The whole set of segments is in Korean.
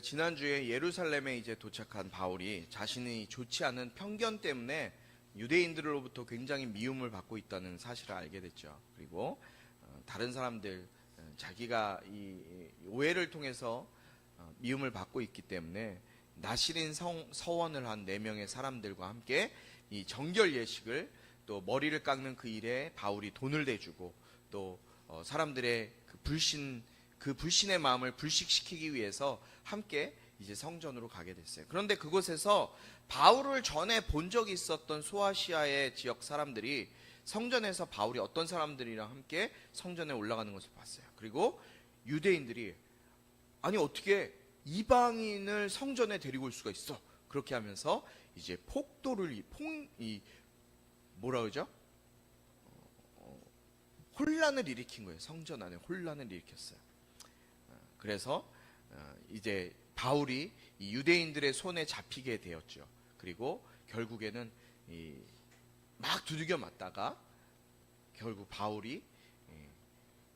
지난주에 예루살렘에 이제 도착한 바울이 자신이 좋지 않은 편견 때문에 유대인들로부터 굉장히 미움을 받고 있다는 사실을 알게 됐죠. 그리고 다른 사람들, 자기가 이 오해를 통해서 미움을 받고 있기 때문에 나시린 서원을 한 4명의 사람들과 함께 이 정결 예식을, 또 머리를 깎는 그 일에 바울이 돈을 대주고, 또 사람들의 그 불신의 마음을 불식시키기 위해서 함께 이제 성전으로 가게 됐어요. 그런데 그곳에서 바울을 전에 본 적이 있었던 소아시아의 지역 사람들이 성전에서 바울이 어떤 사람들이랑 함께 성전에 올라가는 것을 봤어요. 그리고 유대인들이 아니 어떻게 이방인을 성전에 데리고 올 수가 있어? 그렇게 하면서 이제 뭐라 그러죠? 혼란을 일으킨 거예요. 성전 안에 혼란을 일으켰어요. 그래서 이제 바울이 이 유대인들의 손에 잡히게 되었죠. 그리고 결국에는 막 두들겨 맞다가 결국 바울이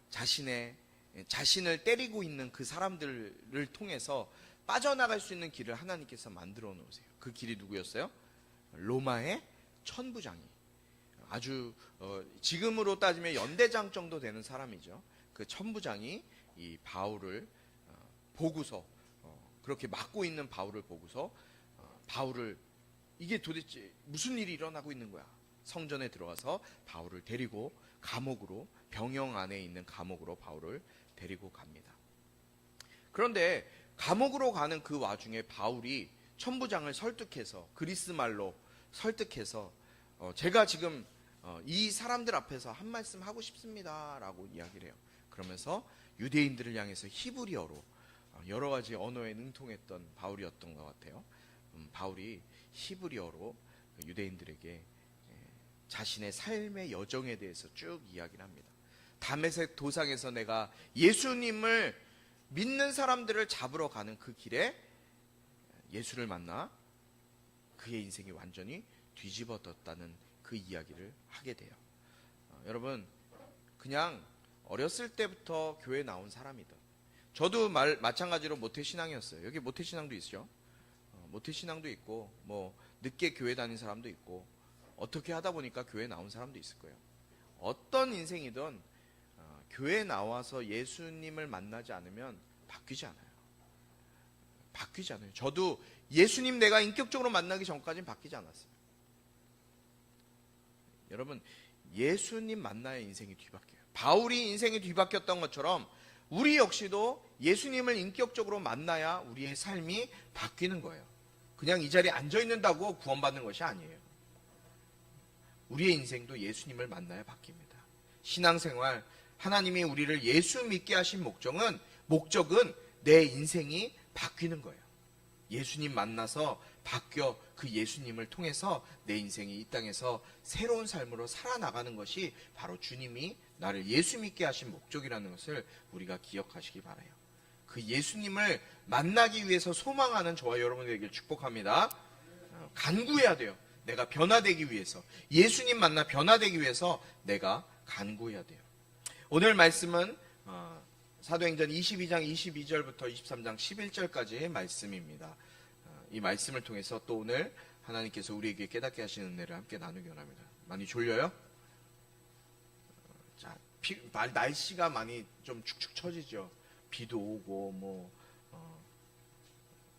자신을 때리고 있는 그 사람들을 통해서 빠져나갈 수 있는 길을 하나님께서 만들어 놓으세요. 그 길이 누구였어요? 로마의 천부장이, 아주 지금으로 따지면 연대장 정도 되는 사람이죠. 그 천부장이 이 바울을 보고서, 그렇게 막고 있는 바울을 보고서 바울을, 이게 도대체 무슨 일이 일어나고 있는 거야? 성전에 들어가서 바울을 데리고 감옥으로, 병영 안에 있는 감옥으로 바울을 데리고 갑니다. 그런데 감옥으로 가는 그 와중에 바울이 천부장을 설득해서, 그리스 말로 설득해서 제가 지금 이 사람들 앞에서 한 말씀 하고 싶습니다 라고 이야기를 해요. 그러면서 유대인들을 향해서 히브리어로, 여러 가지 언어에 능통했던 바울이었던 것 같아요. 바울이 히브리어로 유대인들에게 자신의 삶의 여정에 대해서 쭉 이야기를 합니다. 다메섹 도상에서 내가 예수님을 믿는 사람들을 잡으러 가는 그 길에 예수를 만나 그의 인생이 완전히 뒤집어졌다는 그 이야기를 하게 돼요. 여러분, 그냥 어렸을 때부터 교회에 나온 사람이든, 저도 마찬가지로 모태신앙이었어요. 여기 모태신앙도 있죠. 모태신앙도 있고, 뭐 늦게 교회 다닌 사람도 있고, 어떻게 하다 보니까 교회에 나온 사람도 있을 거예요. 어떤 인생이든 교회에 나와서 예수님을 만나지 않으면 바뀌지 않아요. 바뀌지 않아요. 저도 예수님 내가 인격적으로 만나기 전까지는 바뀌지 않았어요. 여러분, 예수님 만나야 인생이 뒤바뀌어요. 바울이 인생이 뒤바뀌었던 것처럼 우리 역시도 예수님을 인격적으로 만나야 우리의 삶이 바뀌는 거예요. 그냥 이 자리에 앉아 있는다고 구원받는 것이 아니에요. 우리의 인생도 예수님을 만나야 바뀝니다. 신앙생활, 하나님이 우리를 예수 믿게 하신 목적은 내 인생이 바뀌는 거예요. 예수님 만나서 바뀌어 그 예수님을 통해서 내 인생이 이 땅에서 새로운 삶으로 살아나가는 것이 바로 주님이 나를 예수 믿게 하신 목적이라는 것을 우리가 기억하시기 바라요. 그 예수님을 만나기 위해서 소망하는 저와 여러분에게 축복합니다. 간구해야 돼요. 내가 변화되기 위해서, 예수님 만나 변화되기 위해서 내가 간구해야 돼요. 오늘 말씀은 사도행전 22장 22절부터 23장 11절까지의 말씀입니다. 이 말씀을 통해서 또 오늘 하나님께서 우리에게 깨닫게 하시는 은혜를 함께 나누기 원합니다. 많이 졸려요? 자, 날씨가 많이 좀 축축 처지죠. 비도 오고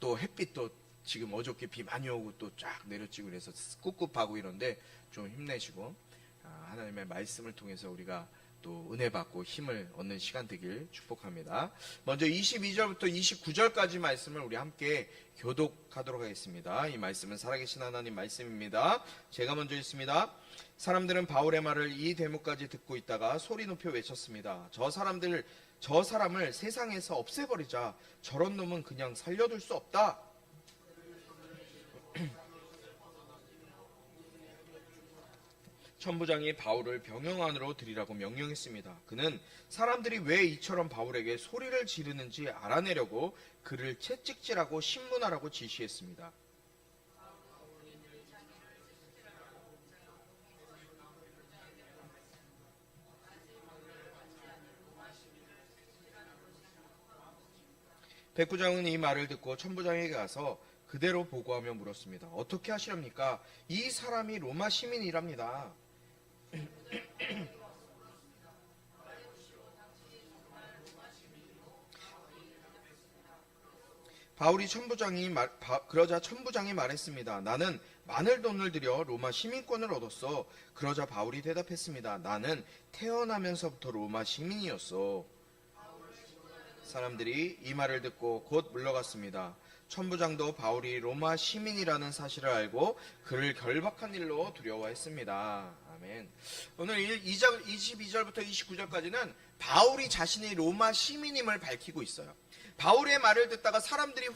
또 햇빛도 지금 어저께 비 많이 오고 또 쫙 내려치고 그래서 꿉꿉하고 이런데 좀 힘내시고 하나님의 말씀을 통해서 우리가 또 은혜 받고 힘을 얻는 시간 되길 축복합니다. 먼저 22절부터 29절까지 말씀을 우리 함께 교독하도록 하겠습니다. 이 말씀은 살아계신 하나님 말씀입니다. 제가 먼저 읽습니다. 사람들은 바울의 말을 이 대목까지 듣고 있다가 소리 높여 외쳤습니다. 저 사람을 세상에서 없애버리자. 저런 놈은 그냥 살려둘 수 없다. 천부장이 바울을 병영 안으로 들이라고 명령했습니다. 그는 사람들이 왜 이처럼 바울에게 소리를 지르는지 알아내려고 그를 채찍질하고 신문하라고 지시했습니다. 백부장은 이 말을 듣고 천부장에게 가서 그대로 보고하며 물었습니다. 어떻게 하시렵니까? 이 사람이 로마 시민이랍니다. 그러자 천부장이 말했습니다. 나는 많은 돈을 들여 로마 시민권을 얻었어. 그러자 바울이 대답했습니다. 나는 태어나면서부터 로마 시민이었어. 사람들이 이 말을 듣고 곧 물러갔습니다. 천부장도 바울이 로마 시민이라는 사실을 알고 그를 결박한 일로 두려워했습니다. 아멘. 오늘 22절부터 29절까지는 바울이 자신이 로마 시민임을 밝히고 있어요. 바울의 말을 듣다가 사람들이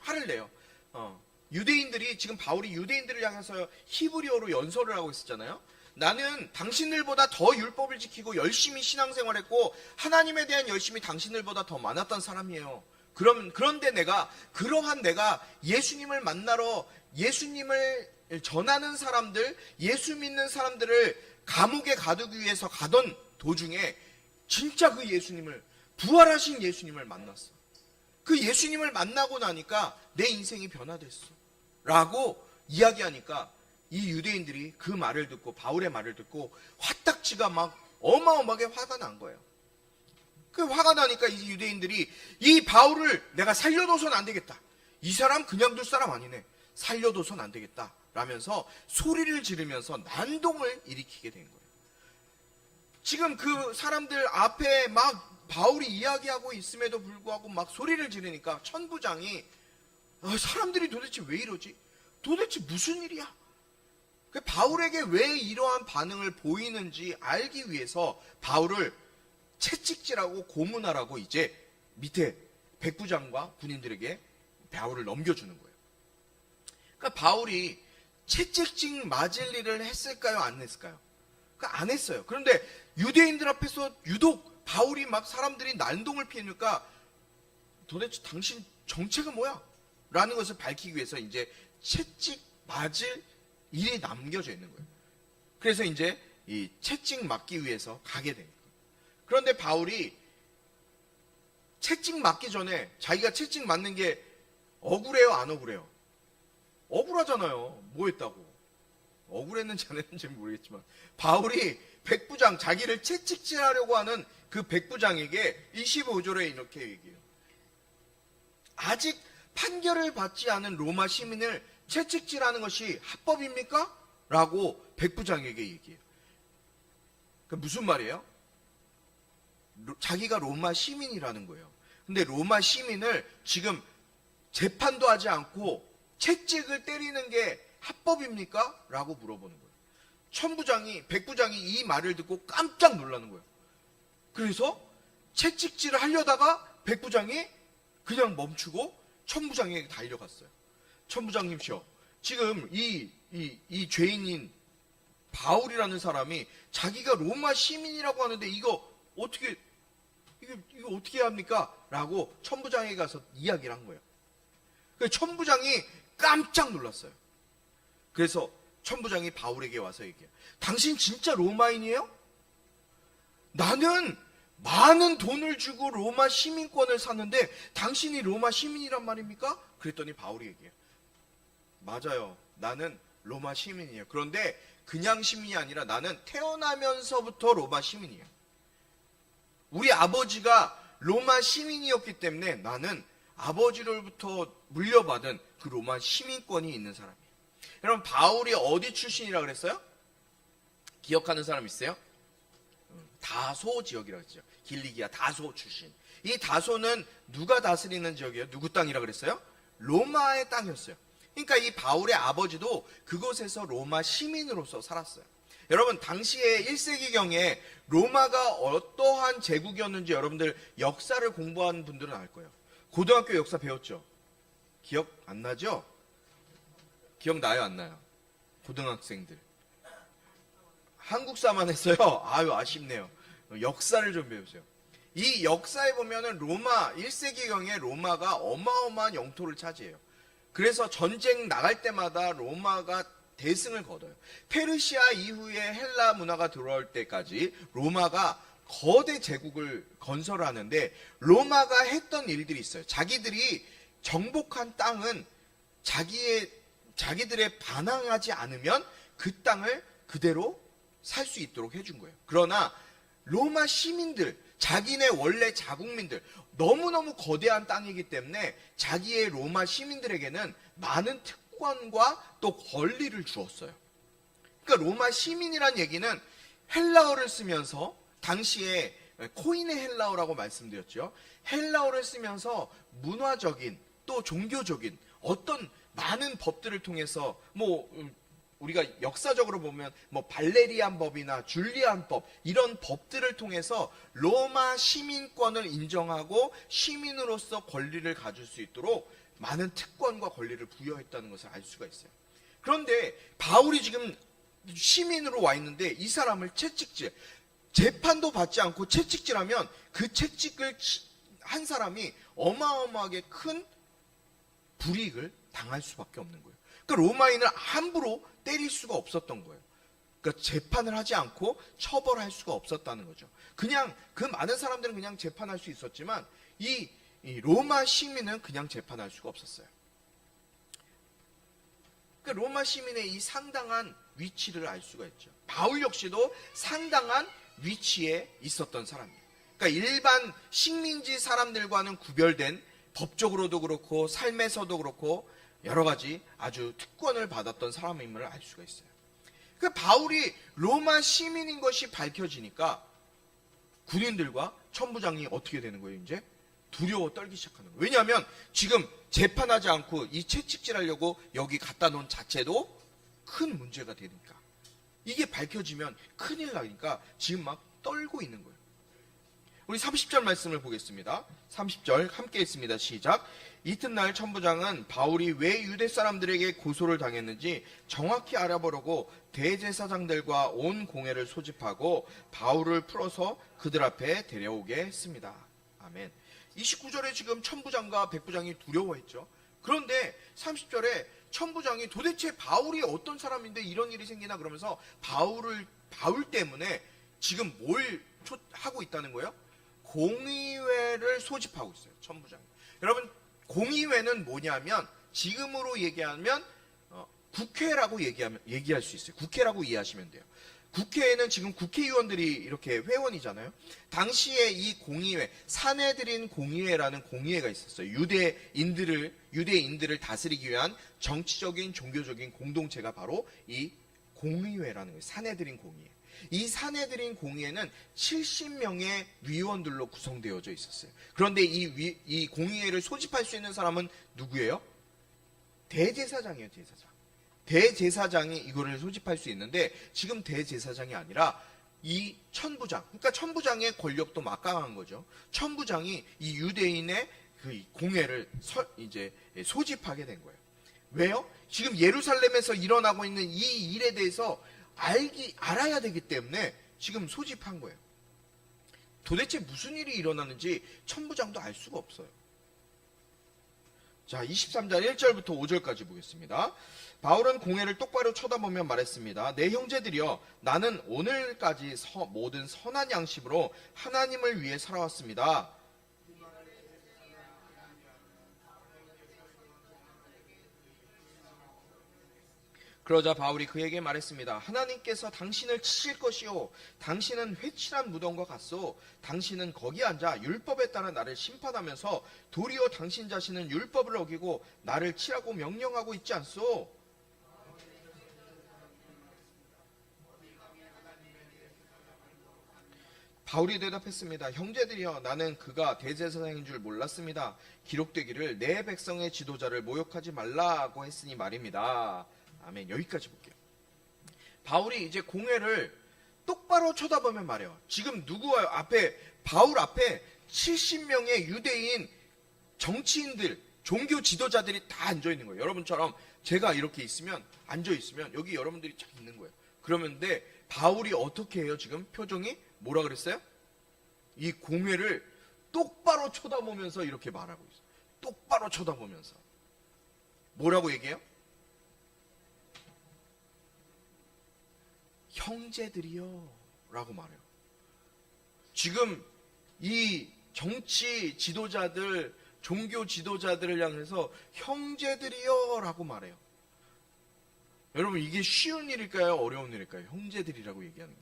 화를 내요. 유대인들이, 지금 바울이 유대인들을 향해서 히브리어로 연설을 하고 있었잖아요. 나는 당신들보다 더 율법을 지키고 열심히 신앙생활했고 하나님에 대한 열심이 당신들보다 더 많았던 사람이에요. 그런데 그러한 내가 예수님을 만나러 예수님을 전하는 사람들, 예수 믿는 사람들을 감옥에 가두기 위해서 가던 도중에 진짜 그 예수님을, 부활하신 예수님을 만났어. 그 예수님을 만나고 나니까 내 인생이 변화됐어 라고 이야기하니까 이 유대인들이 그 말을 듣고, 바울의 말을 듣고 화딱지가 막 어마어마하게 화가 난 거예요. 그 화가 나니까 이 유대인들이 이 바울을 내가 살려둬선 안 되겠다. 이 사람 그냥 둘 사람 아니네. 살려둬선 안 되겠다 라면서 소리를 지르면서 난동을 일으키게 된 거예요. 지금 그 사람들 앞에 막 바울이 이야기하고 있음에도 불구하고 막 소리를 지르니까 천부장이 사람들이 도대체 왜 이러지? 도대체 무슨 일이야? 바울에게 왜 이러한 반응을 보이는지 알기 위해서 바울을 채찍질하고 고문하라고 이제 밑에 백부장과 군인들에게 바울을 넘겨주는 거예요. 그러니까 바울이 채찍질 맞을 일을 했을까요? 안 했을까요? 그러니까 안 했어요. 그런데 유대인들 앞에서 유독 바울이 막 사람들이 난동을 피우니까 도대체 당신 정체가 뭐야? 라는 것을 밝히기 위해서 이제 채찍 맞을 일이 남겨져 있는 거예요. 그래서 이제 이 채찍 맞기 위해서 가게 된 거예요. 그런데 바울이 채찍 맞기 전에 자기가 채찍 맞는 게 억울해요? 안 억울해요? 억울하잖아요. 뭐 했다고. 억울했는지 안 했는지 모르겠지만 바울이 백부장, 자기를 채찍질하려고 하는 그 백부장에게 25절에 이렇게 얘기해요. 아직 판결을 받지 않은 로마 시민을 채찍질하는 것이 합법입니까? 라고 백부장에게 얘기해요. 그 무슨 말이에요? 자기가 로마 시민이라는 거예요. 근데 로마 시민을 지금 재판도 하지 않고 채찍을 때리는 게 합법입니까? 라고 물어보는 거예요. 백부장이 이 말을 듣고 깜짝 놀라는 거예요. 그래서 채찍질을 하려다가 백부장이 그냥 멈추고 천부장에게 달려갔어요. 천부장님이요, 지금 이 죄인인 바울이라는 사람이 자기가 로마 시민이라고 하는데 이거 어떻게 합니까? 라고 천부장에게 가서 이야기를 한 거예요. 그래서 천부장이 깜짝 놀랐어요. 그래서 천부장이 바울에게 와서 얘기해요. 당신 진짜 로마인이에요? 나는 많은 돈을 주고 로마 시민권을 샀는데 당신이 로마 시민이란 말입니까? 그랬더니 바울이 얘기해요. 맞아요. 나는 로마 시민이에요. 그런데 그냥 시민이 아니라 나는 태어나면서부터 로마 시민이에요. 우리 아버지가 로마 시민이었기 때문에 나는 아버지로부터 물려받은 그 로마 시민권이 있는 사람이에요. 여러분, 바울이 어디 출신이라고 그랬어요? 기억하는 사람 있어요? 다소 지역이라고 했죠. 길리기아 다소 출신. 이 다소는 누가 다스리는 지역이에요? 누구 땅이라고 그랬어요? 로마의 땅이었어요. 그러니까 이 바울의 아버지도 그곳에서 로마 시민으로서 살았어요. 여러분, 당시에 1세기경에 로마가 어떠한 제국이었는지 여러분들 역사를 공부한 분들은 알 거예요. 고등학교 역사 배웠죠? 기억 안 나죠? 기억나요, 안 나요? 고등학생들. 한국사만 했어요? 아유, 아쉽네요. 역사를 좀 배우세요. 이 역사에 보면은 1세기경에 로마가 어마어마한 영토를 차지해요. 그래서 전쟁 나갈 때마다 로마가 대승을 거둬요. 페르시아 이후에 헬라 문화가 들어올 때까지 로마가 거대 제국을 건설하는데 로마가 했던 일들이 있어요. 자기들이 정복한 땅은 자기들의 반항하지 않으면 그 땅을 그대로 살 수 있도록 해준 거예요. 그러나 로마 시민들, 자기네 원래 자국민들, 너무너무 거대한 땅이기 때문에 자기의 로마 시민들에게는 많은 특권과 또 권리를 주었어요. 그러니까 로마 시민이란 얘기는 헬라어를 쓰면서, 당시에 코인의 헬라어라고 말씀드렸죠. 헬라어를 쓰면서 문화적인 또 종교적인 어떤 많은 법들을 통해서 우리가 역사적으로 보면 발레리안 법이나 줄리안 법, 이런 법들을 통해서 로마 시민권을 인정하고 시민으로서 권리를 가질 수 있도록 많은 특권과 권리를 부여했다는 것을 알 수가 있어요. 그런데 바울이 지금 시민으로 와 있는데 이 사람을 채찍질, 재판도 받지 않고 채찍질하면 그 채찍을 한 사람이 어마어마하게 큰 불이익을 당할 수밖에 없는 거예요. 그러니까 로마인을 함부로 때릴 수가 없었던 거예요. 그러니까 재판을 하지 않고 처벌할 수가 없었다는 거죠. 그냥 그 많은 사람들은 그냥 재판할 수 있었지만 이 로마 시민은 그냥 재판할 수가 없었어요. 그러니까 로마 시민의 이 상당한 위치를 알 수가 있죠. 바울 역시도 상당한 위치에 있었던 사람이에요. 그러니까 일반 식민지 사람들과는 구별된, 법적으로도 그렇고 삶에서도 그렇고 여러 가지 아주 특권을 받았던 사람임을 알 수가 있어요. 그 바울이 로마 시민인 것이 밝혀지니까 군인들과 천부장이 어떻게 되는 거예요? 이제 두려워 떨기 시작하는 거예요. 왜냐하면 지금 재판하지 않고 이 채찍질하려고 여기 갖다 놓은 자체도 큰 문제가 되니까, 이게 밝혀지면 큰일 나니까 지금 막 떨고 있는 거예요. 우리 30절 말씀을 보겠습니다. 30절 함께 읽습니다. 시작. 이튿날 천부장은 바울이 왜 유대 사람들에게 고소를 당했는지 정확히 알아보려고 대제사장들과 온 공회를 소집하고 바울을 풀어서 그들 앞에 데려오게 했습니다. 아멘. 29절에 지금 천부장과 백부장이 두려워했죠. 그런데 30절에 천부장이 도대체 바울이 어떤 사람인데 이런 일이 생기나 그러면서 바울 때문에 지금 뭘 하고 있다는 거예요? 공의회를 소집하고 있어요. 천부장이. 여러분, 공의회는 뭐냐면 지금으로 얘기하면 국회라고 얘기할 수 있어요. 국회라고 이해하시면 돼요. 국회에는 지금 국회의원들이 이렇게 회원이잖아요. 당시에 이 공의회, 사내들인 공의회라는 공의회가 있었어요. 유대인들을 다스리기 위한 정치적인 종교적인 공동체가 바로 이 공의회라는 거예요. 사내들인 공의회. 이 사내들인 공의회는 70명의 위원들로 구성되어져 있었어요. 그런데 이 공의회를 소집할 수 있는 사람은 누구예요? 대제사장이에요. 대제사장이 이거를 소집할 수 있는데 지금 대제사장이 아니라 이 천부장, 그러니까 천부장의 권력도 막강한 거죠. 천부장이 이 유대인의 그 공회를 이제 소집하게 된 거예요. 왜요? 지금 예루살렘에서 일어나고 있는 이 일에 대해서 알아야 되기 때문에 지금 소집한 거예요. 도대체 무슨 일이 일어나는지 천부장도 알 수가 없어요. 자, 23절 1절부터 5절까지 보겠습니다. 바울은 공회를 똑바로 쳐다보며 말했습니다. 내 형제들이여, 나는 오늘까지 모든 선한 양심으로 하나님을 위해 살아왔습니다. 그러자 바울이 그에게 말했습니다. 하나님께서 당신을 치실 것이요, 당신은 회칠한 무덤과 같소. 당신은 거기 앉아 율법에 따라 나를 심판하면서 도리어 당신 자신은 율법을 어기고 나를 치라고 명령하고 있지 않소. 바울이 대답했습니다. 형제들이여, 나는 그가 대제사장인 줄 몰랐습니다. 기록되기를 내 백성의 지도자를 모욕하지 말라고 했으니 말입니다. 아멘. 여기까지 볼게요. 바울이 이제 공회를 똑바로 쳐다보면 말해요. 지금 바울 앞에 70명의 유대인 정치인들, 종교 지도자들이 다 앉아 있는 거예요. 여러분처럼 제가 이렇게 앉아 있으면 여기 여러분들이 쫙 있는 거예요. 그러는데 바울이 어떻게 해요? 지금 표정이 뭐라 그랬어요? 이 공회를 똑바로 쳐다보면서 이렇게 말하고 있어요. 똑바로 쳐다보면서. 뭐라고 얘기해요? 형제들이요 라고 말해요. 지금 이 정치 지도자들, 종교 지도자들을 향해서 형제들이여 라고 말해요. 여러분, 이게 쉬운 일일까요? 어려운 일일까요? 형제들이라고 얘기하는 게.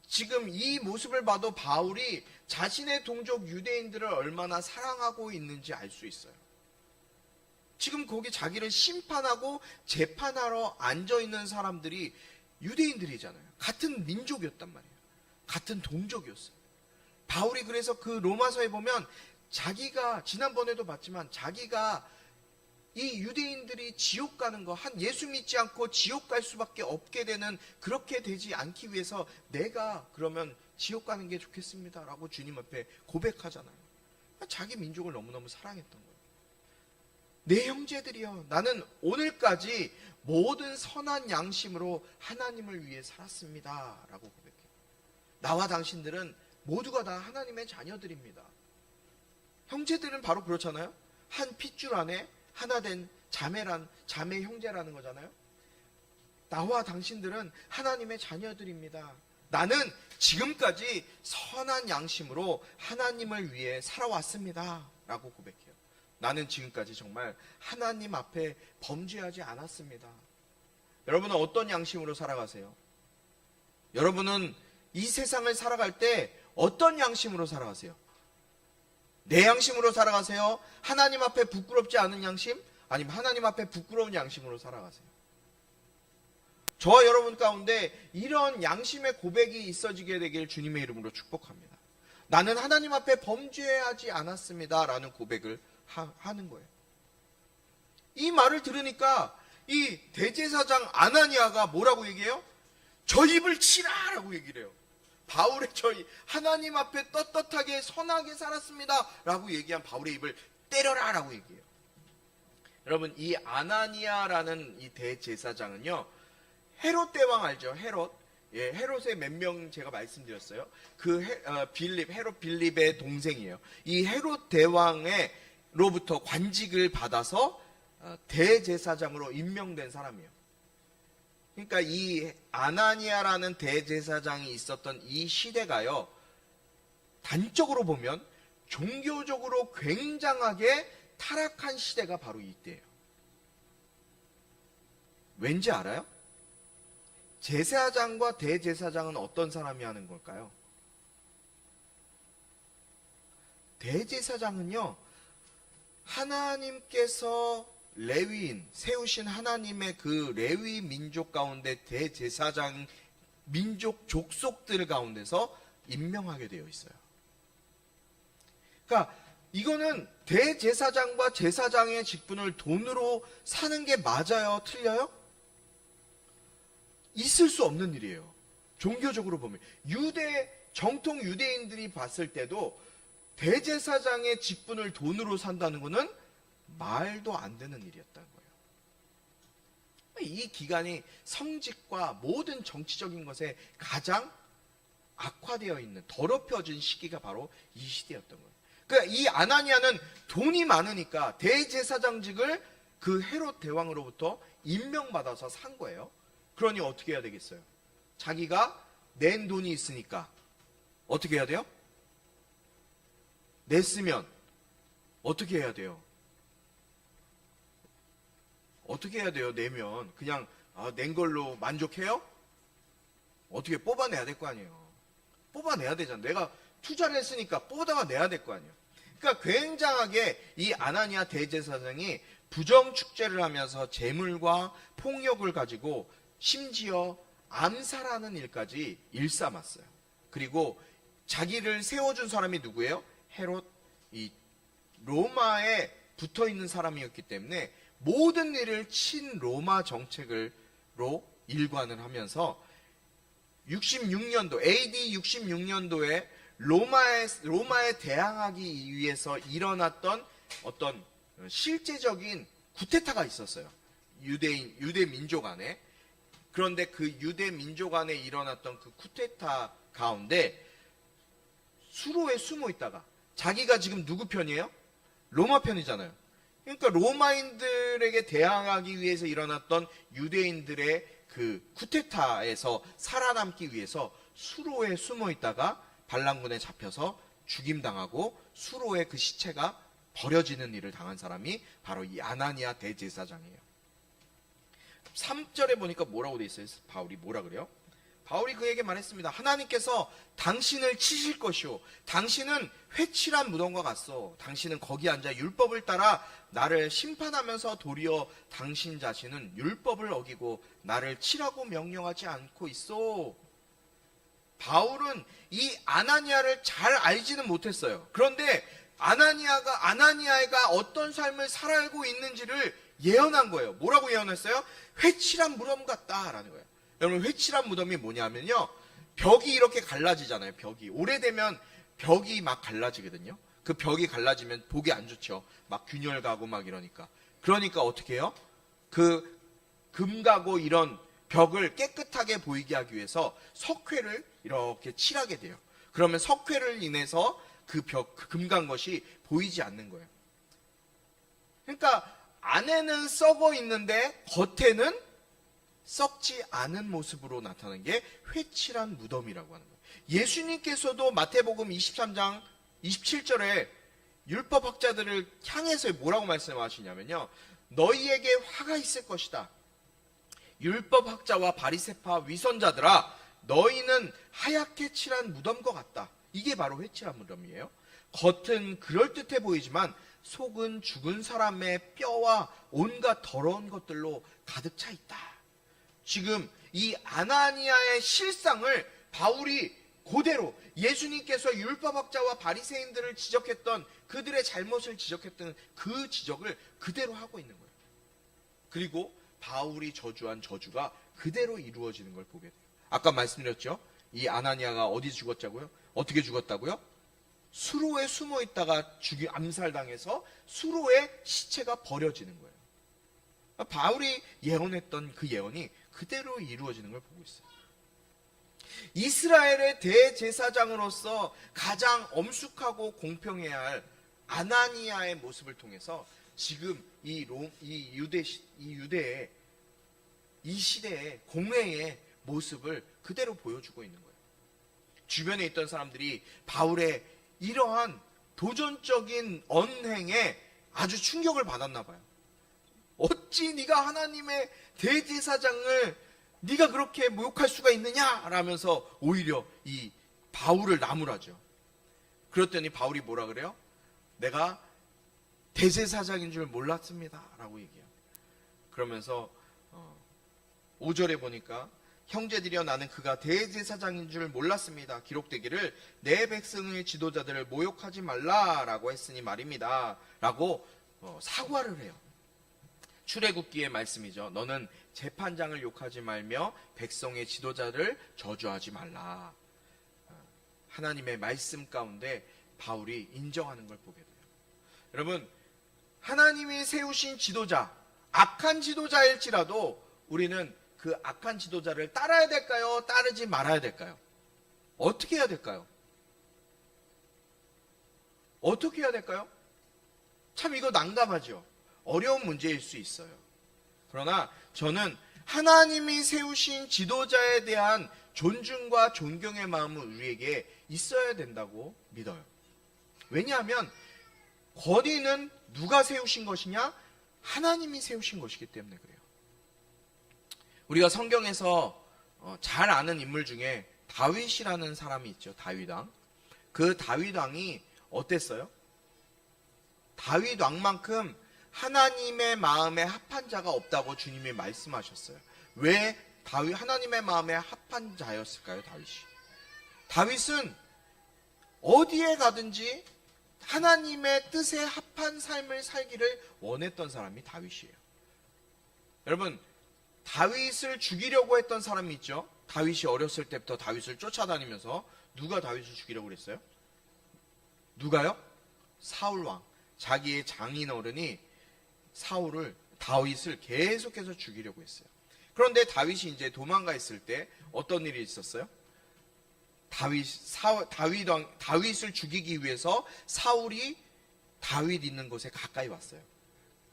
지금 이 모습을 봐도 바울이 자신의 동족 유대인들을 얼마나 사랑하고 있는지 알 수 있어요. 지금 거기 자기를 심판하고 재판하러 앉아있는 사람들이 유대인들이잖아요. 같은 민족이었단 말이에요. 같은 동족이었어요. 바울이 그래서 그 로마서에 보면 자기가, 지난번에도 봤지만 자기가 이 유대인들이 지옥 가는 거, 한 예수 믿지 않고 지옥 갈 수밖에 없게 되는, 그렇게 되지 않기 위해서 내가 그러면 지옥 가는 게 좋겠습니다 라고 주님 앞에 고백하잖아요. 자기 민족을 너무너무 사랑했던 거예요. 내 형제들이여, 나는 오늘까지 모든 선한 양심으로 하나님을 위해 살았습니다 라고 고백해요. 나와 당신들은 모두가 다 하나님의 자녀들입니다. 형제들은 바로 그렇잖아요. 한 핏줄 안에 하나 된 자매 형제라는 거잖아요. 나와 당신들은 하나님의 자녀들입니다. 나는 지금까지 선한 양심으로 하나님을 위해 살아왔습니다 라고 고백해요. 나는 지금까지 정말 하나님 앞에 범죄하지 않았습니다. 여러분은 어떤 양심으로 살아가세요? 여러분은 이 세상을 살아갈 때 어떤 양심으로 살아가세요? 내 양심으로 살아가세요? 하나님 앞에 부끄럽지 않은 양심? 아니면 하나님 앞에 부끄러운 양심으로 살아가세요? 저와 여러분 가운데 이런 양심의 고백이 있어지게 되길 주님의 이름으로 축복합니다. 나는 하나님 앞에 범죄하지 않았습니다 라는 고백을 하는 거예요. 이 말을 들으니까 이 대제사장 아나니아가 뭐라고 얘기해요? 저 입을 치라 라고 얘기를 해요. 바울의 저희 하나님 앞에 떳떳하게 선하게 살았습니다 라고 얘기한 바울의 입을 때려라 라고 얘기해요. 여러분, 이 아나니아라는 이 대제사장은요, 헤롯 대왕 알죠? 헤롯. 예, 헤롯의 몇 명 제가 말씀드렸어요. 그 헤롯 빌립의 동생이에요. 이 헤롯 대왕로부터 관직을 받아서 대제사장으로 임명된 사람이에요. 그러니까 이 아나니아라는 대제사장이 있었던 이 시대가요, 단적으로 보면 종교적으로 굉장하게 타락한 시대가 바로 이때예요. 왠지 알아요? 제사장과 대제사장은 어떤 사람이 하는 걸까요? 대제사장은요, 하나님께서 레위인, 세우신 하나님의 그 레위 민족 가운데 대제사장 민족 족속들 가운데서 임명하게 되어 있어요. 그러니까 이거는 대제사장과 제사장의 직분을 돈으로 사는 게 맞아요? 틀려요? 있을 수 없는 일이에요. 종교적으로 보면. 정통 유대인들이 봤을 때도 대제사장의 직분을 돈으로 산다는 것은 말도 안 되는 일이었다는 거예요. 이 기간이 성직과 모든 정치적인 것에 가장 악화되어 있는, 더럽혀진 시기가 바로 이 시대였던 거예요. 그러니까 이 아나니아는 돈이 많으니까 대제사장직을 그 헤롯 대왕으로부터 임명받아서 산 거예요. 그러니 어떻게 해야 되겠어요? 자기가 낸 돈이 있으니까 어떻게 해야 돼요? 냈으면 어떻게 해야 돼요? 어떻게 해야 돼요? 내면 그냥 낸 걸로 만족해요? 어떻게 뽑아내야 될 거 아니에요. 뽑아내야 되잖아. 내가 투자를 했으니까 뽑아내야 될 거 아니에요. 그러니까 굉장하게 이 아나니아 대제사장이 부정축제를 하면서 재물과 폭력을 가지고 심지어 암살하는 일까지 일삼았어요. 그리고 자기를 세워준 사람이 누구예요? 헤롯, 이 로마에 붙어있는 사람이었기 때문에 모든 일을 친로마 정책으로 일관을 하면서 66년도, AD 66년도에 로마에 대항하기 위해서 일어났던 어떤 실제적인 쿠데타가 있었어요. 유대 민족 안에. 그런데 그 유대 민족 안에 일어났던 그 쿠데타 가운데 수로에 숨어 있다가 자기가 지금 누구 편이에요? 로마 편이잖아요. 그러니까 로마인들에게 대항하기 위해서 일어났던 유대인들의 그 쿠데타에서 살아남기 위해서 수로에 숨어 있다가 반란군에 잡혀서 죽임당하고 수로에 그 시체가 버려지는 일을 당한 사람이 바로 이 아나니아 대제사장이에요. 3절에 보니까 뭐라고 돼 있어요? 바울이 뭐라 그래요? 바울이 그에게 말했습니다. 하나님께서 당신을 치실 것이요, 당신은 회칠한 무덤과 같소. 당신은 거기 앉아 율법을 따라 나를 심판하면서 도리어 당신 자신은 율법을 어기고 나를 치라고 명령하지 않고 있소. 바울은 이 아나니아를 잘 알지는 못했어요. 그런데 아나니아가 어떤 삶을 살아가고 있는지를 예언한 거예요. 뭐라고 예언했어요? 회칠한 무덤 같다라는 거예요. 여러분, 회칠한 무덤이 뭐냐면요, 벽이 이렇게 갈라지잖아요. 벽이 오래되면 벽이 막 갈라지거든요. 그 벽이 갈라지면 보기 안 좋죠. 막 균열 가고 막 이러니까 어떻게 해요? 그 금 가고 이런 벽을 깨끗하게 보이게 하기 위해서 석회를 이렇게 칠하게 돼요. 그러면 석회를 인해서 그 금 간 것이 보이지 않는 거예요. 그러니까 안에는 썩어 있는데 겉에는 썩지 않은 모습으로 나타나는 게 회칠한 무덤이라고 하는 거예요. 예수님께서도 마태복음 23장 27절에 율법학자들을 향해서 뭐라고 말씀하시냐면요, 너희에게 화가 있을 것이다. 율법학자와 바리새파 위선자들아, 너희는 하얗게 칠한 무덤과 같다. 이게 바로 회칠한 무덤이에요. 겉은 그럴듯해 보이지만 속은 죽은 사람의 뼈와 온갖 더러운 것들로 가득 차 있다. 지금 이 아나니아의 실상을 바울이 그대로 예수님께서 율법학자와 바리새인들을 지적했던, 그들의 잘못을 지적했던 그 지적을 그대로 하고 있는 거예요. 그리고 바울이 저주한 저주가 그대로 이루어지는 걸 보게 돼요. 아까 말씀드렸죠? 이 아나니아가 어디 죽었자고요? 어떻게 죽었다고요? 수로에 숨어 있다가 암살당해서 수로에 시체가 버려지는 거예요. 바울이 예언했던 그 예언이 그대로 이루어지는 걸 보고 있어요. 이스라엘의 대제사장으로서 가장 엄숙하고 공평해야 할 아나니아의 모습을 통해서 지금 이 유대의 이 시대의 공회의 모습을 그대로 보여주고 있는 거예요. 주변에 있던 사람들이 바울의 이러한 도전적인 언행에 아주 충격을 받았나 봐요. 어찌 네가 하나님의 대제사장을 네가 그렇게 모욕할 수가 있느냐 라면서 오히려 이 바울을 나무라죠. 그랬더니 바울이 뭐라 그래요? 내가 대제사장인 줄 몰랐습니다 라고 얘기해요. 그러면서 5절에 보니까 형제들이여, 나는 그가 대제사장인 줄 몰랐습니다. 기록되기를 내 백성의 지도자들을 모욕하지 말라라고 했으니 말입니다 라고 사과를 해요. 출애굽기의 말씀이죠. 너는 재판장을 욕하지 말며 백성의 지도자를 저주하지 말라. 하나님의 말씀 가운데 바울이 인정하는 걸 보게 돼요. 여러분, 하나님이 세우신 지도자, 악한 지도자일지라도 우리는 그 악한 지도자를 따라야 될까요? 따르지 말아야 될까요? 어떻게 해야 될까요? 어떻게 해야 될까요? 참 이거 난감하죠. 어려운 문제일 수 있어요. 그러나 저는 하나님이 세우신 지도자에 대한 존중과 존경의 마음은 우리에게 있어야 된다고 믿어요. 왜냐하면 권위는 누가 세우신 것이냐? 하나님이 세우신 것이기 때문에 그래요. 우리가 성경에서 잘 아는 인물 중에 다윗이라는 사람이 있죠. 다윗왕. 그 다윗왕이 어땠어요? 다윗왕만큼 하나님의 마음에 합한 자가 없다고 주님이 말씀하셨어요. 왜 하나님의 마음에 합한 자였을까요? 다윗은 어디에 가든지 하나님의 뜻에 합한 삶을 살기를 원했던 사람이 다윗이에요. 여러분, 다윗을 죽이려고 했던 사람이 있죠. 다윗이 어렸을 때부터 다윗을 쫓아다니면서 누가 다윗을 죽이려고 그랬어요? 누가요? 사울왕. 자기의 장인어른이 다윗을 계속해서 죽이려고 했어요. 그런데 다윗이 이제 도망가 있을 때 어떤 일이 있었어요? 다윗을 죽이기 위해서 사울이 다윗 있는 곳에 가까이 왔어요.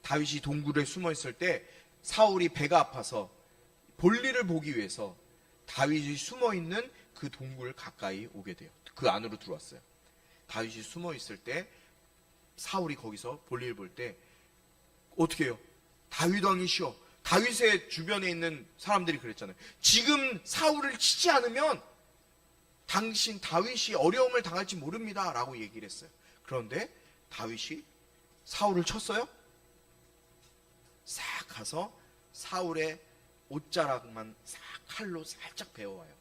다윗이 동굴에 숨어 있을 때 사울이 배가 아파서 볼일을 보기 위해서 다윗이 숨어 있는 그 동굴 가까이 오게 돼요. 그 안으로 들어왔어요. 다윗이 숨어 있을 때 사울이 거기서 볼일 볼 때 어떻게 해요? 다윗 왕이시여. 다윗의 주변에 있는 사람들이 그랬잖아요. 지금 사울을 치지 않으면 당신 다윗이 어려움을 당할지 모릅니다 라고 얘기를 했어요. 그런데 다윗이 사울을 쳤어요? 싹 가서 사울의 옷자락만 싹 칼로 살짝 베어와요.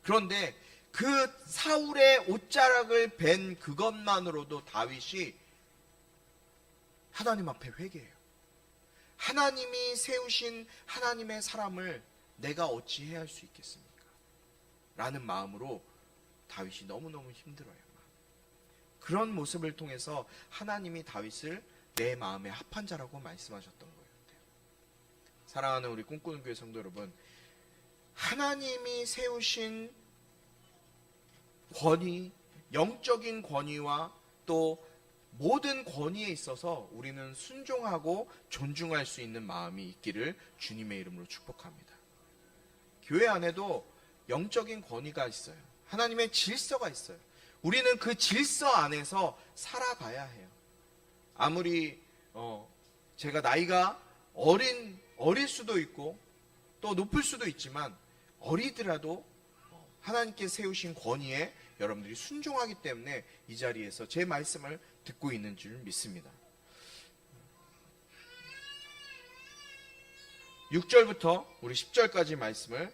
그런데 그 사울의 옷자락을 벤 그것만으로도 다윗이 하나님 앞에 회개해요. 하나님이 세우신 하나님의 사람을 내가 어찌 해야 할 수 있겠습니까? 라는 마음으로 다윗이 너무너무 힘들어요. 그런 모습을 통해서 하나님이 다윗을 내 마음에 합한 자라고 말씀하셨던 거예요. 사랑하는 우리 꿈꾸는 교회 성도 여러분, 하나님이 세우신 권위, 영적인 권위와 또 모든 권위에 있어서 우리는 순종하고 존중할 수 있는 마음이 있기를 주님의 이름으로 축복합니다. 교회 안에도 영적인 권위가 있어요. 하나님의 질서가 있어요. 우리는 그 질서 안에서 살아가야 해요. 아무리 제가 나이가 어릴 수도 있고 또 높을 수도 있지만 어리더라도 하나님께 세우신 권위에 여러분들이 순종하기 때문에 이 자리에서 제 말씀을 듣고 있는 줄 믿습니다. 6절부터 우리 10절까지 말씀을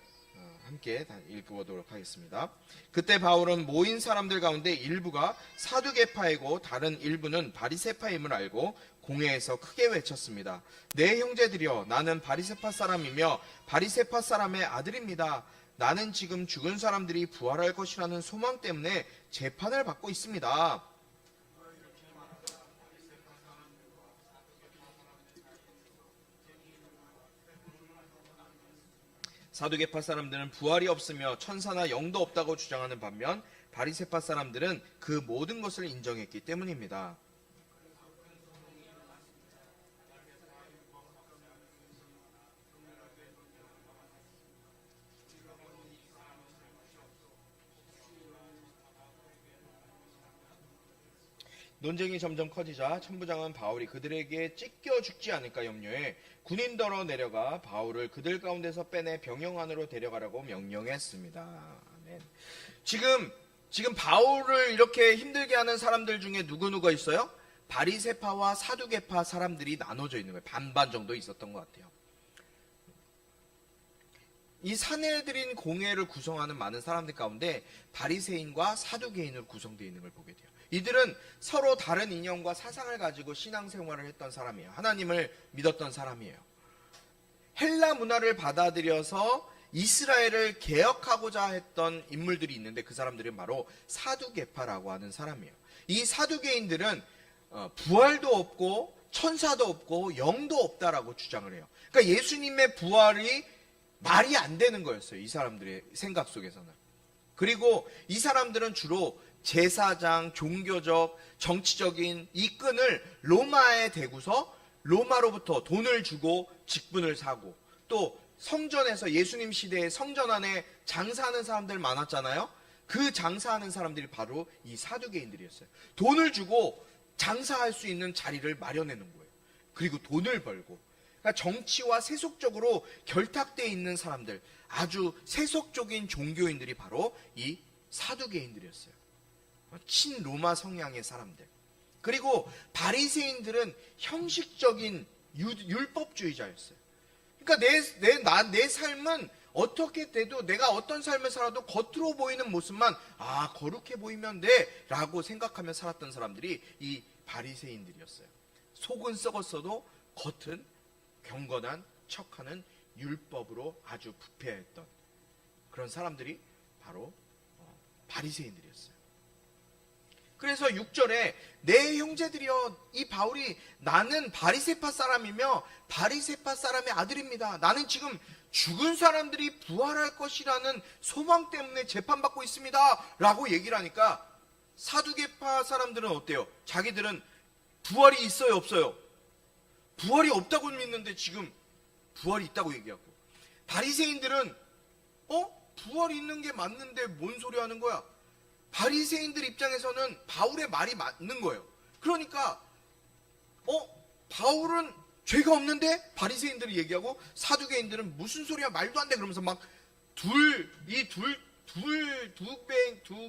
함께 읽어보도록 하겠습니다. 그때 바울은 모인 사람들 가운데 일부가 사두개파이고 다른 일부는 바리새파임을 알고 공회에서 크게 외쳤습니다. 내 형제들이여, 나는 바리새파 사람이며 바리새파 사람의 아들입니다. 나는 지금 죽은 사람들이 부활할 것이라는 소망 때문에 재판을 받고 있습니다. 사두개파 사람들은 부활이 없으며 천사나 영도 없다고 주장하는 반면 바리새파 사람들은 그 모든 것을 인정했기 때문입니다. 논쟁이 점점 커지자 천부장은 바울이 그들에게 찢겨 죽지 않을까 염려해 군인더러 내려가 바울을 그들 가운데서 빼내 병영 안으로 데려가라고 명령했습니다. 아멘. 지금 바울을 이렇게 힘들게 하는 사람들 중에 누구누가 있어요? 바리새파와 사두개파 사람들이 나눠져 있는 거예요. 반반 정도 있었던 것 같아요. 이 사내들인 공회를 구성하는 많은 사람들 가운데 바리새인과 사두개인으로 구성되어 있는 걸 보게 돼요. 이들은 서로 다른 이념과 사상을 가지고 신앙생활을 했던 사람이에요. 하나님을 믿었던 사람이에요. 헬라 문화를 받아들여서 이스라엘을 개혁하고자 했던 인물들이 있는데 그 사람들은 바로 사두개파라고 하는 사람이에요. 이 사두개인들은 부활도 없고 천사도 없고 영도 없다라고 주장을 해요. 그러니까 예수님의 부활이 말이 안 되는 거였어요. 이 사람들의 생각 속에서는. 그리고 이 사람들은 주로 제사장, 종교적, 정치적인 이 끈을 로마에 대고서 로마로부터 돈을 주고 직분을 사고, 또 성전에서 예수님 시대에 성전 안에 장사하는 사람들 많았잖아요. 그 장사하는 사람들이 바로 이 사두개인들이었어요. 돈을 주고 장사할 수 있는 자리를 마련해 놓은 거예요. 그리고 돈을 벌고, 그러니까 정치와 세속적으로 결탁되어 있는 사람들, 아주 세속적인 종교인들이 바로 이 사두개인들이었어요. 친로마 성향의 사람들. 그리고 바리새인들은 형식적인 율법주의자였어요. 그러니까 내 삶은 어떻게 돼도 내가 어떤 삶을 살아도 겉으로 보이는 모습만 거룩해 보이면 돼 라고 생각하며 살았던 사람들이 이 바리새인들이었어요. 속은 썩었어도 겉은 경건한 척하는 율법으로 아주 부패했던 그런 사람들이 바로 바리새인들이었어요. 그래서 6절에 내 형제들이여, 이 바울이 나는 바리새파 사람이며 바리새파 사람의 아들입니다. 나는 지금 죽은 사람들이 부활할 것이라는 소망 때문에 재판받고 있습니다 라고 얘기를 하니까 사두개파 사람들은 어때요? 자기들은 부활이 있어요, 없어요? 부활이 없다고 믿는데 지금 부활이 있다고 얘기하고, 바리새인들은 부활이 있는 게 맞는데 뭔 소리 하는 거야? 바리새인들 입장에서는 바울의 말이 맞는 거예요. 그러니까 바울은 죄가 없는데 바리새인들이 얘기하고 사두개인들은 무슨 소리야, 말도 안 돼, 그러면서 막 두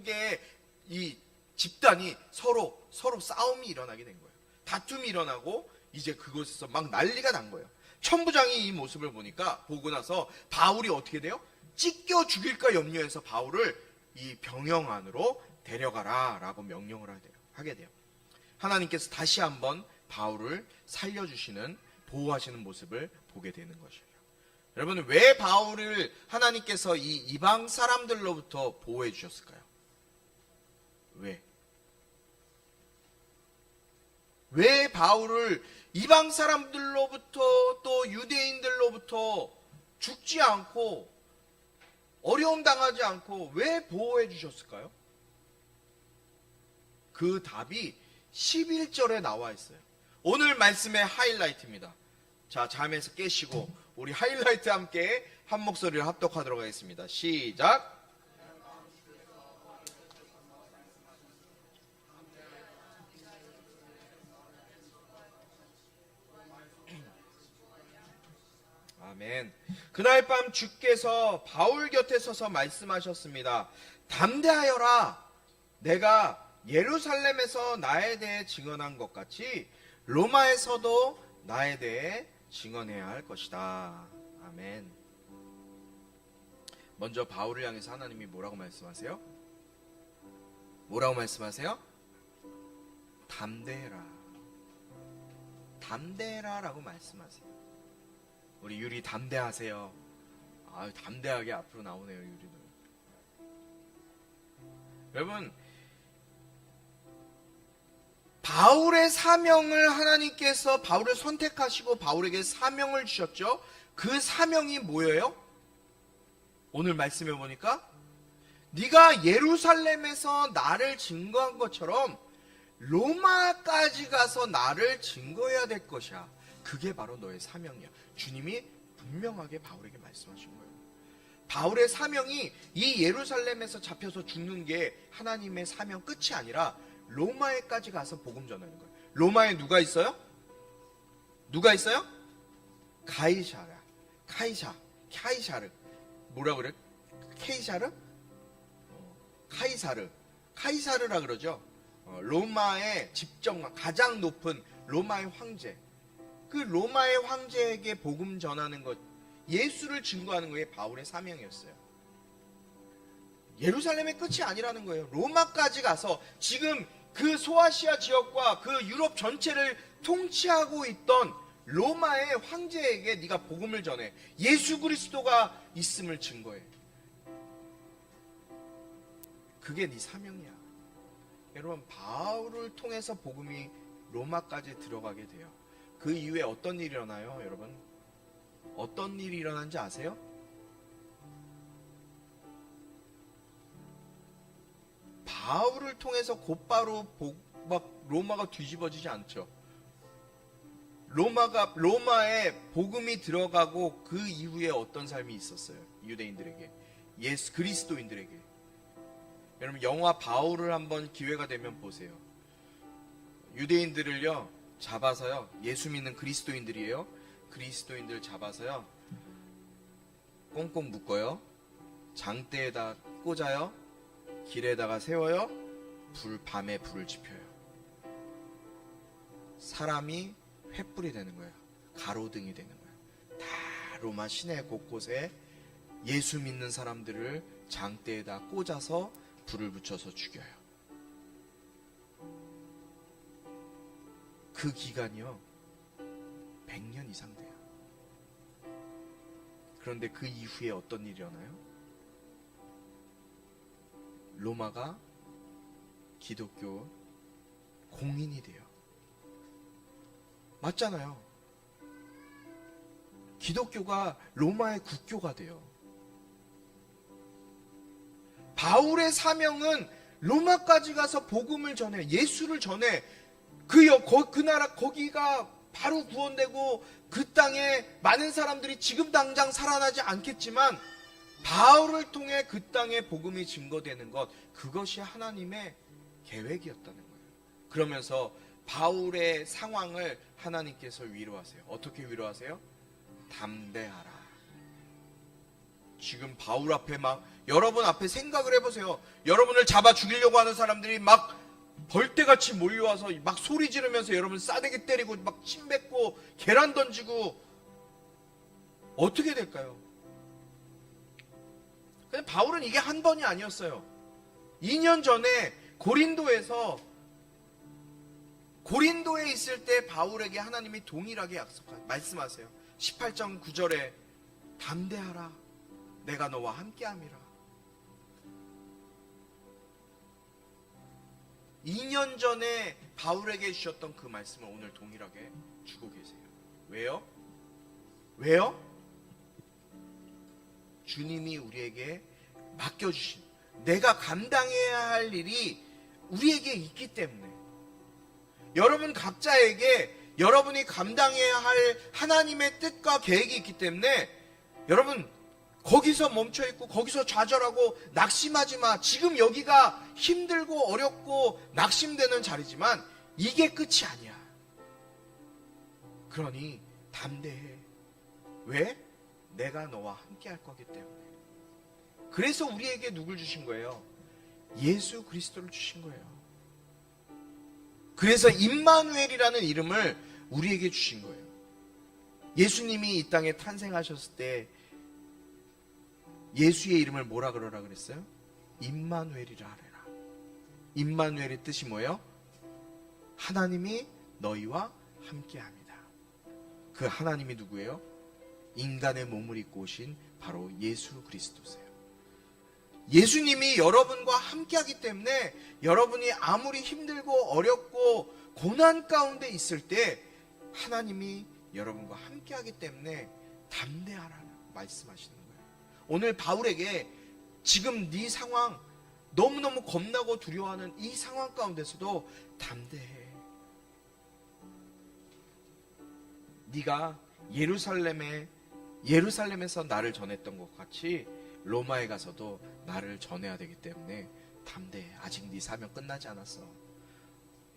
개의 이 집단이 서로 싸움이 일어나게 된 거예요. 다툼이 일어나고 이제 그곳에서 막 난리가 난 거예요. 천부장이 이 모습을 보고 나서 바울이 어떻게 돼요? 찢겨 죽일까 염려해서 바울을 이 병영 안으로 데려가라 라고 명령을 하게 돼요. 하나님께서 다시 한번 바울을 살려주시는, 보호하시는 모습을 보게 되는 것이에요. 여러분, 왜 바울을 하나님께서 이 이방 사람들로부터 보호해 주셨을까요? 왜 바울을 이방 사람들로부터 또 유대인들로부터 죽지 않고 어려움 당하지 않고 왜 보호해 주셨을까요? 그 답이 11절에 나와 있어요. 오늘 말씀의 하이라이트입니다. 자, 잠에서 깨시고 우리 하이라이트 함께 한 목소리를 합독하도록 하겠습니다. 시작. 아멘. 그날 밤 주께서 바울 곁에 서서 말씀하셨습니다. 담대하여라. 내가 예루살렘에서 나에 대해 증언한 것 같이 로마에서도 나에 대해 증언해야 할 것이다. 아멘. 먼저 바울을 향해서 하나님이 뭐라고 말씀하세요? 뭐라고 말씀하세요? 담대해라. 담대해라 라고 말씀하세요. 우리 유리 담대하세요. 담대하게 앞으로 나오네요, 유리도. 여러분, 바울의 사명을 하나님께서 바울을 선택하시고 바울에게 사명을 주셨죠. 그 사명이 뭐예요? 오늘 말씀해 보니까 네가 예루살렘에서 나를 증거한 것처럼 로마까지 가서 나를 증거해야 될 것이야. 그게 바로 너의 사명이야. 주님이 분명하게 바울에게 말씀하신 거예요. 바울의 사명이 이 예루살렘에서 잡혀서 죽는 게 하나님의 사명 끝이 아니라 로마에까지 가서 복음 전하는 거예요. 로마에 누가 있어요? 누가 있어요? 카이사르. 뭐라 그래? 카이사르라 그러죠. 로마의 집정관, 가장 높은 로마의 황제. 그 로마의 황제에게 복음 전하는 것, 예수를 증거하는 것이 바울의 사명이었어요. 예루살렘의 끝이 아니라는 거예요. 로마까지 가서 지금 그 소아시아 지역과 그 유럽 전체를 통치하고 있던 로마의 황제에게 네가 복음을 전해. 예수 그리스도가 있음을 증거해. 그게 네 사명이야. 여러분, 바울을 통해서 복음이 로마까지 들어가게 돼요. 그 이후에 어떤 일이 일어나요, 여러분? 어떤 일이 일어난지 아세요? 바울을 통해서 곧바로 로마가 뒤집어지지 않죠. 로마에 복음이 들어가고 그 이후에 어떤 삶이 있었어요? 유대인들에게, 예수 그리스도인들에게. 여러분, 영화 바울을 한번 기회가 되면 보세요. 유대인들을요 잡아서요, 예수 믿는 그리스도인들이에요. 그리스도인들 잡아서요 꽁꽁 묶어요. 장대에다 꽂아요. 길에다가 세워요. 밤에 불을 지펴요. 사람이 횃불이 되는 거예요. 가로등이 되는 거예요. 다 로마 시내 곳곳에 예수 믿는 사람들을 장대에다 꽂아서 불을 붙여서 죽여요. 그 기간이요 100년 이상 돼요. 그런데 그 이후에 어떤 일이 일어나요? 로마가 기독교 공인이 돼요. 맞잖아요. 기독교가 로마의 국교가 돼요. 바울의 사명은 로마까지 가서 복음을 전해, 예수를 전해. 그 나라, 거기가 바로 구원되고 그 땅에 많은 사람들이 지금 당장 살아나지 않겠지만 바울을 통해 그 땅에 복음이 증거되는 것, 그것이 하나님의 계획이었다는 거예요. 그러면서 바울의 상황을 하나님께서 위로하세요. 어떻게 위로하세요? 담대하라. 지금 바울 앞에 여러분 앞에 생각을 해보세요. 여러분을 잡아 죽이려고 하는 사람들이 막 벌떼같이 몰려와서 막 소리 지르면서 여러분 싸대기 때리고 막 침 뱉고 계란 던지고 어떻게 될까요? 근데 바울은 이게 한 번이 아니었어요. 2년 전에 고린도에 있을 때 바울에게 하나님이 동일하게 말씀하세요. 18장 9절에 담대하라. 내가 너와 함께함이라. 2년 전에 바울에게 주셨던 그 말씀을 오늘 동일하게 주고 계세요. 왜요? 왜요? 주님이 우리에게 맡겨주신, 내가 감당해야 할 일이 우리에게 있기 때문에, 여러분 각자에게 여러분이 감당해야 할 하나님의 뜻과 계획이 있기 때문에, 여러분 거기서 멈춰있고 거기서 좌절하고 낙심하지 마. 지금 여기가 힘들고 어렵고 낙심되는 자리지만 이게 끝이 아니야. 그러니 담대해. 왜? 내가 너와 함께 할 거기 때문에. 그래서 우리에게 누굴 주신 거예요? 예수 그리스도를 주신 거예요. 그래서 임마누엘이라는 이름을 우리에게 주신 거예요. 예수님이 이 땅에 탄생하셨을 때 예수의 이름을 뭐라 그러라 그랬어요? 임마누엘이라 하래라. 임마누엘의 뜻이 뭐예요? 하나님이 너희와 함께합니다. 그 하나님이 누구예요? 인간의 몸을 입고 오신 바로 예수 그리스도세요. 예수님이 여러분과 함께하기 때문에 여러분이 아무리 힘들고 어렵고 고난 가운데 있을 때 하나님이 여러분과 함께하기 때문에 담대하라는 말씀하시는 거예요. 오늘 바울에게 지금 네 상황, 너무너무 겁나고 두려워하는 이 상황 가운데서도 담대해. 네가 예루살렘에서 나를 전했던 것 같이 로마에 가서도 나를 전해야 되기 때문에 담대해. 아직 네 사명 끝나지 않았어.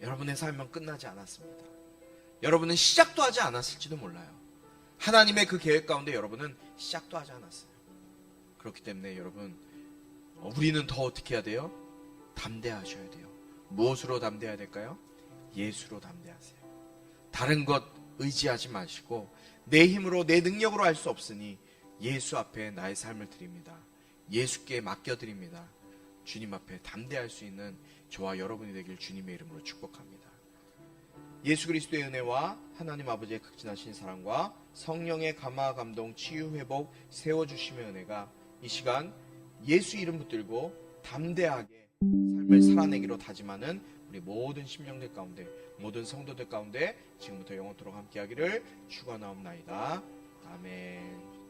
여러분의 사명 끝나지 않았습니다. 여러분은 시작도 하지 않았을지도 몰라요. 하나님의 그 계획 가운데 여러분은 시작도 하지 않았어요. 그렇기 때문에 여러분, 우리는 더 어떻게 해야 돼요? 담대하셔야 돼요. 무엇으로 담대해야 될까요? 예수로 담대하세요. 다른 것 의지하지 마시고 내 힘으로 내 능력으로 할 수 없으니 예수 앞에 나의 삶을 드립니다. 예수께 맡겨드립니다. 주님 앞에 담대할 수 있는 저와 여러분이 되길 주님의 이름으로 축복합니다. 예수 그리스도의 은혜와 하나님 아버지의 극진하신 사랑과 성령의 감화 감동 치유 회복 세워주심의 은혜가 이 시간 예수 이름 붙들고 담대하게 삶을 살아내기로 다짐하는 우리 모든 심령들 가운데, 모든 성도들 가운데 지금부터 영원토록 함께하기를 축원하옵나이다. 아멘.